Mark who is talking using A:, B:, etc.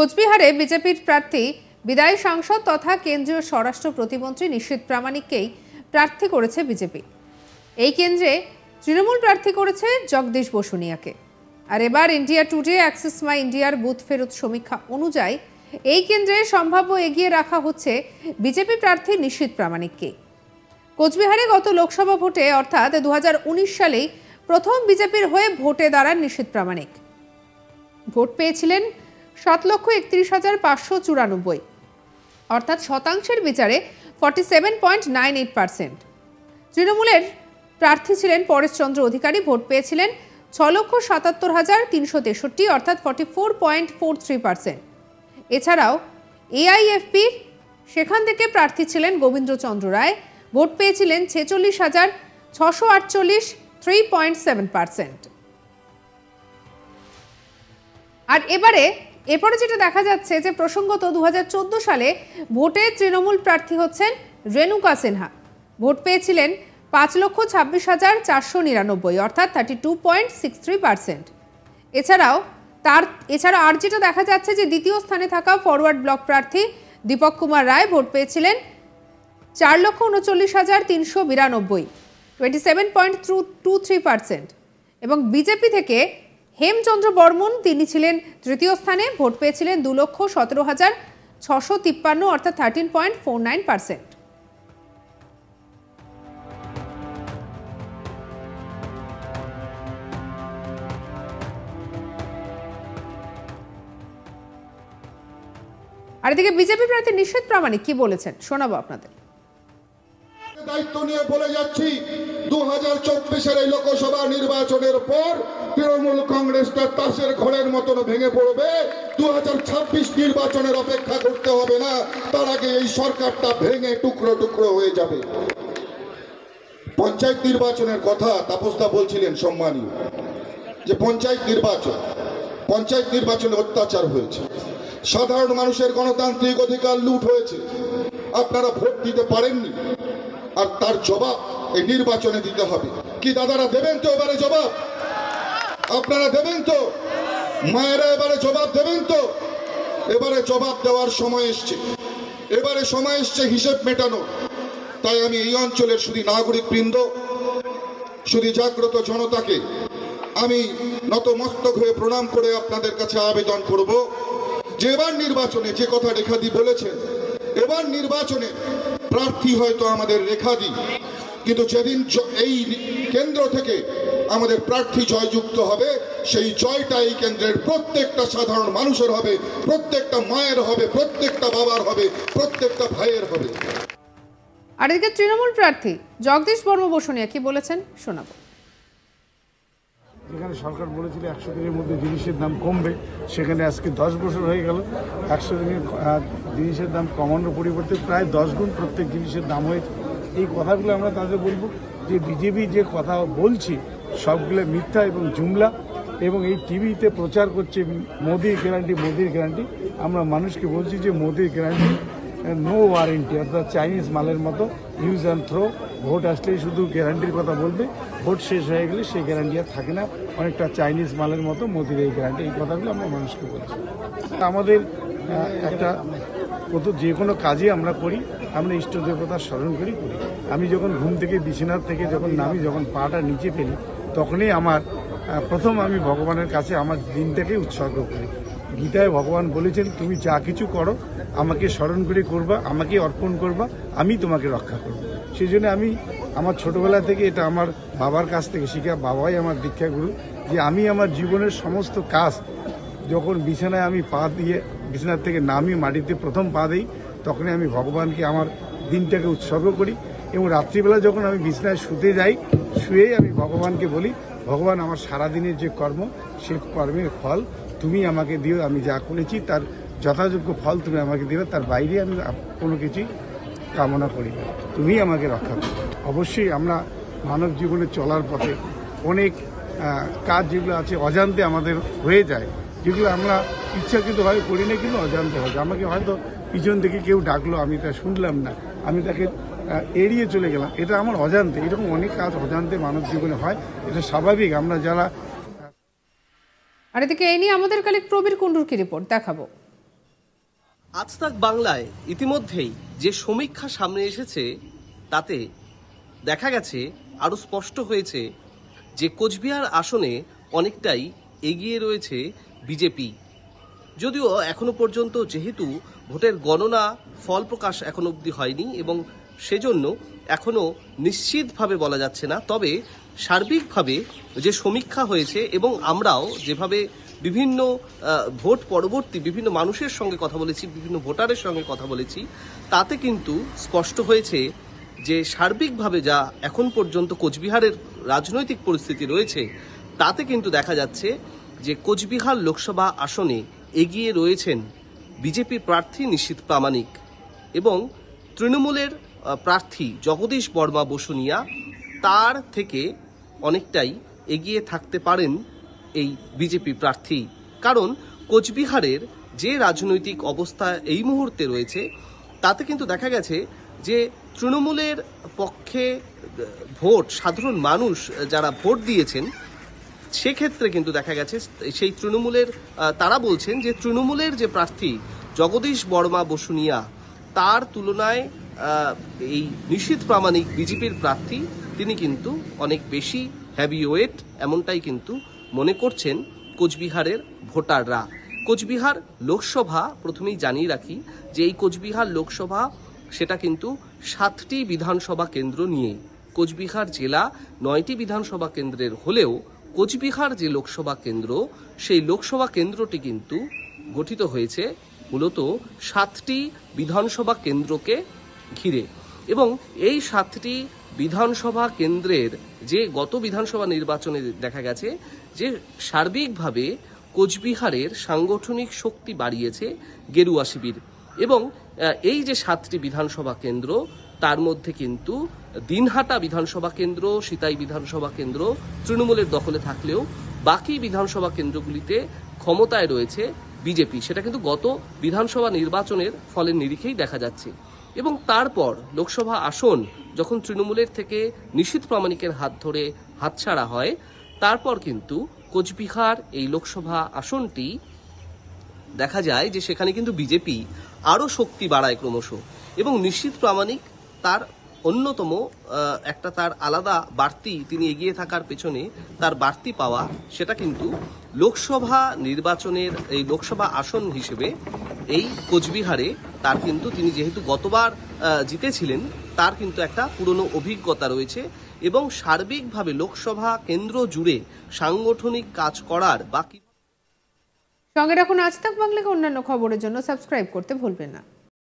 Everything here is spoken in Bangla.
A: কোচবিহারে বিজেপির প্রার্থী বিদায়ী সাংসদ তথা কেন্দ্রীয় স্বরাষ্ট্র প্রতিমন্ত্রী নিশীথ প্রামাণিককেই প্রার্থী করেছে বিজেপি। এই কেন্দ্রে তৃণমূল প্রার্থী করেছে জগদীশ বসুনিয়াকে। আর এবার ইন্ডিয়া টুডে অ্যাক্সিস মাই ইন্ডিয়ার বুথ ফেরত সমীক্ষা অনুযায়ী এই কেন্দ্রে সম্ভাব্য এগিয়ে রাখা হচ্ছে বিজেপি প্রার্থী নিশীথ প্রামাণিককে। কোচবিহারে গত লোকসভা ভোটে অর্থাৎ 2019 সালেই প্রথম বিজেপির হয়ে ভোটে দাঁড়ান নিশীথ প্রামাণিক। ভোট পেয়েছিলেন 7,31,594, অর্থাৎ শতাংশের বিচারে 47.98%। তৃণমূলের প্রার্থী ছিলেন পরেশচন্দ্র অধিকারী, ভোট পেয়েছিলেন 6,77,363, অর্থাৎ 44.43%। এছাড়াও এআইএফপির সেখান থেকে প্রার্থী ছিলেন গোবিন্দচন্দ্র রায়, ভোট পেয়েছিলেন 46,648, 3.7%। আর এরপরে যেটা দেখা যাচ্ছে যে প্রসঙ্গত 2014 সালে ভোটে তৃণমূল প্রার্থী হচ্ছেন রেণুকা সিনহা, ভোট পেয়েছিলেন 5,26,499, অর্থাৎ 32.63%। এছাড়া আর যেটা দেখা যাচ্ছে যে দ্বিতীয় স্থানে থাকা ফরওয়ার্ড ব্লক প্রার্থী দীপক কুমার রায় ভোট পেয়েছিলেন 4,39,392, 27.23%। এবং বিজেপি থেকে হেমচন্দ্র বর্মন, তিনি ছিলেন তৃতীয় স্থানে, ভোট পেয়েছিলেন 2,17,653, অর্থাৎ 13.49%। আর এদিকে বিজেপি প্রার্থী নিশীথ প্রামাণিক কি বলেছেন শোনাবো আপনাদের।
B: দায়িত্ব নিয়ে বলে যাচ্ছি, 2024-এর এই লোকসভা নির্বাচনের পর তৃণমূল কংগ্রেসটা তাসের ঘরের মতন ভেঙে পড়বে। 2026 নির্বাচনের অপেক্ষা করতে হবে না, তার আগে এই সরকারটা ভেঙে টুকরো টুকরো হয়ে যাবে। পঞ্চায়েত নির্বাচনের কথা তাপসদা বলছিলেন সম্মানীয়, যে পঞ্চায়েত নির্বাচনে অত্যাচার হয়েছে, সাধারণ মানুষের গণতান্ত্রিক অধিকার লুট হয়েছে, আপনারা ভোট দিতে পারেননি, আর তার জবাব এই নির্বাচনে দিতে হবে। কি দাদারা দেবেন তো এবারে জবাব? আপনারা দেবেন তো? মায়েরা এবারে জবাব দেবেন তো? এবারে জবাব দেওয়ার সময় এসছে, এবারে সময় এসছে হিসেব মেটানো। তাই আমি এই অঞ্চলের শুধু নাগরিকবৃন্দ, শুধু জাগ্রত জনতাকে আমি নতমস্তক হয়ে প্রণাম করে আপনাদের কাছে আবেদন করব যে এবার নির্বাচনে যে কথা রেখাদি বলেছেন, এবার নির্বাচনে প্রার্থী হয়তো আমাদের রেখাদি, কিন্তু যেদিন এই কেন্দ্র থেকে আমাদের প্রার্থী জয়যুক্ত হবে, সেই জয়টা এই কেন্দ্রের প্রত্যেকটা সাধারণ মানুষের হবে, প্রত্যেকটা মায়ের হবে, প্রত্যেকটা বাবার হবে, প্রত্যেকটা ভাইয়ের হবে।
A: আর এদিকে তৃণমূল প্রার্থী জগদীশ বসুনিয়া কি বলেছেন শোনাবো।
C: যেখানে সরকার বলেছিল 100 দিনের মধ্যে জিনিসের দাম কমবে, সেখানে আজকে 10 বছর হয়ে গেল 100 দিনে জিনিসের দাম কমানোর পরিবর্তে প্রায় 10 গুণ প্রত্যেক জিনিসের দাম হয়েছে। এই কথাগুলো আমরা তাদের বলবো যে বিজেপি যে কথা বলছি সবগুলো মিথ্যা এবং জুমলা, এবং এই টিভিতে প্রচার করছে মোদির গ্যারান্টি। আমরা মানুষকে বলছি যে মোদির গ্যারান্টি নো ওয়ারেন্টি, অর্থাৎ চাইনিজ মালের মতো ইউজ অ্যান্ড থ্রো। ভোট আসলেই শুধু গ্যারান্টির কথা বলবে, ভোট শেষ হয়ে গেলে সেই গ্যারান্টি আর থাকে না, অনেকটা চাইনিজ মালের মতো মোদির এই গ্যারান্টি। এই কথাগুলো আমরা মানুষকে বলছি। আমাদের একটা যে কোনো কাজে আমরা করি, আমরা ইষ্ট দেবতার স্মরণ করি। আমি যখন ঘুম থেকে বিছানার থেকে যখন নামি, যখন পাটা নিচে ফেলি, তখনই আমার প্রথম আমি ভগবানের কাছে আমার দিনটাকে উৎসর্গ করি। গীতায় ভগবান বলেছেন, তুমি যা কিছু করো আমাকে স্মরণ করে করবা, আমাকে অর্পণ করবা, আমি তোমাকে রক্ষা করব। সেই জন্য আমি আমার ছোটবেলা থেকে এটা আমার বাবার কাছ থেকে শিখা, বাবাই আমার দীক্ষা গুরু, যে আমি আমার জীবনের সমস্ত কাজ যখন বিছানায় আমি পা দিয়ে বিছানার থেকে নামি মাটিতে প্রথম পা দিই, তখনই আমি ভগবানকে আমার দিনটাকে উৎসর্গ করি। এবং রাত্রিবেলা যখন আমি বিছানায় শুতে যাই, শুয়েই আমি ভগবানকে বলি, ভগবান আমার সারাদিনের যে কর্ম, সে কর্মের ফল তুমি আমাকে দিও, আমি যা করেছি তার যথাযোগ্য ফল তুমি আমাকে দিবে, তার বাইরে আমি কোনো কিছুই কামনা করি না, তুমি আমাকে রক্ষা করো। অবশ্যই আমরা মানব জীবনে চলার পথে অনেক কাজ যেগুলো আছে অজান্তে আমাদের হয়ে যায়, যেগুলো আমরা ইচ্ছাকৃতভাবে করি না, কিন্তু অজান্তে হয়। আমাকে হয়তো পিছন থেকে কেউ ডাকলো, আমি তা শুনলাম না, আমি তাকে এড়িয়ে চলে গেলাম, এটা আমার অজান্তে। এরকম অনেক কাজ অজান্তে মানব জীবনে হয়, এটা স্বাভাবিক। আমরা যারা
A: আর এদিকে এই নিয়ে আমাদের কালেক্ট প্রবীর কুণ্ডুর কি রিপোর্ট দেখাবো।
D: আজ তাক বাংলায় ইতিমধ্যেই যে সমীক্ষা সামনে এসেছে তাতে দেখা গেছে, আরো স্পষ্ট হয়েছে যে কোচবিহার আসনে অনেকটাই এগিয়ে রয়েছে বিজেপি। যদিও এখনো পর্যন্ত যেহেতু ভোটের গণনা ফল প্রকাশ এখনো অবধি হয়নি এবং সেজন্য এখনো নিশ্চিতভাবে বলা যাচ্ছে না, তবে সার্বিকভাবে যে সমীক্ষা হয়েছে এবং আমরাও যেভাবে বিভিন্ন ভোট পরবর্তী বিভিন্ন মানুষের সঙ্গে কথা বলেছি, বিভিন্ন ভোটারের সঙ্গে কথা বলেছি, তাতে কিন্তু স্পষ্ট হয়েছে যে সার্বিকভাবে যা এখন পর্যন্ত কোচবিহারের রাজনৈতিক পরিস্থিতি রয়েছে তাতে কিন্তু দেখা যাচ্ছে যে কোচবিহার লোকসভা আসনে এগিয়ে রয়েছেন বিজেপি প্রার্থী নিশীথ প্রামাণিক এবং তৃণমূলের প্রার্থী জগদীশ বর্মা বসুনিয়া তার থেকে অনেকটাই এগিয়ে থাকতে পারেন এই বিজেপি প্রার্থী। কারণ কোচবিহারের যে রাজনৈতিক অবস্থা এই মুহূর্তে রয়েছে তাতে কিন্তু দেখা গেছে যে তৃণমূলের পক্ষে ভোট সাধারণ মানুষ যারা ভোট দিয়েছেন সেক্ষেত্রে কিন্তু দেখা গেছে সেই তৃণমূলের তারা বলছেন যে তৃণমূলের যে প্রার্থী জগদীশ বর্মা বসুনিয়া তার তুলনায় এই নিশীথ প্রামাণিক বিজেপির প্রার্থী তিনি কিন্তু অনেক বেশি হেভিওয়েট, এমনটাই কিন্তু মনে করছেন কোচবিহারের ভোটাররা। কোচবিহার লোকসভা প্রথমেই জানিয়ে রাখি যে এই কোচবিহার লোকসভা সেটা কিন্তু 7টি বিধানসভা কেন্দ্র নিয়ে। কোচবিহার জেলা 9টি বিধানসভা কেন্দ্রের হলেও কোচবিহার যে লোকসভা কেন্দ্র সেই লোকসভা কেন্দ্রটি কিন্তু গঠিত হয়েছে মূলত 7টি বিধানসভা কেন্দ্রকে ঘিরে এবং এই 7টি বিধানসভা কেন্দ্রের যে গত বিধানসভা নির্বাচনে দেখা গেছে যে সার্বিকভাবে কোচবিহারের সাংগঠনিক শক্তি বাড়িয়েছে গেরুয়া শিবির এবং এই যে 7টি বিধানসভা কেন্দ্র তার মধ্যে কিন্তু দিনহাটা বিধানসভা কেন্দ্র, সিতাই বিধানসভা কেন্দ্র তৃণমূলের দখলে থাকলেও বাকি বিধানসভা কেন্দ্রগুলিতে ক্ষমতায় রয়েছে বিজেপি। সেটা কিন্তু গত বিধানসভা নির্বাচনের ফলের নিরিখেই দেখা যাচ্ছে এবং তারপর লোকসভা আসন যখন তৃণমূলের থেকে নিশীথ প্রামাণিকের হাত ধরে হাতছাড়া হয় তারপর কিন্তু কোচবিহার এই লোকসভা আসনটি দেখা যায় যে সেখানে কিন্তু বিজেপি আরও শক্তি বাড়ায় ক্রমশ এবং নিশীথ প্রামাণিক তার অন্যতম একটা তার আলাদা বাড়তি, তিনি এগিয়ে থাকার পেছনে তার বাড়তি পাওয়া সেটা কিন্তু লোকসভা নির্বাচনের এই লোকসভা আসন হিসেবে এই কোচবিহারে তার কিন্তু তিনি যেহেতু গতবার জিতেছিলেন তার কিন্তু একটা পুরনো অভিজ্ঞতা রয়েছে এবং সার্বিকভাবে লোকসভা কেন্দ্র জুড়ে সাংগঠনিক কাজ করার বাকি।
A: সঙ্গে রাখুন আজ তাক বাংলাকে অন্যান্য খবরের জন্য সাবস্ক্রাইব করতে ভুলবেন না।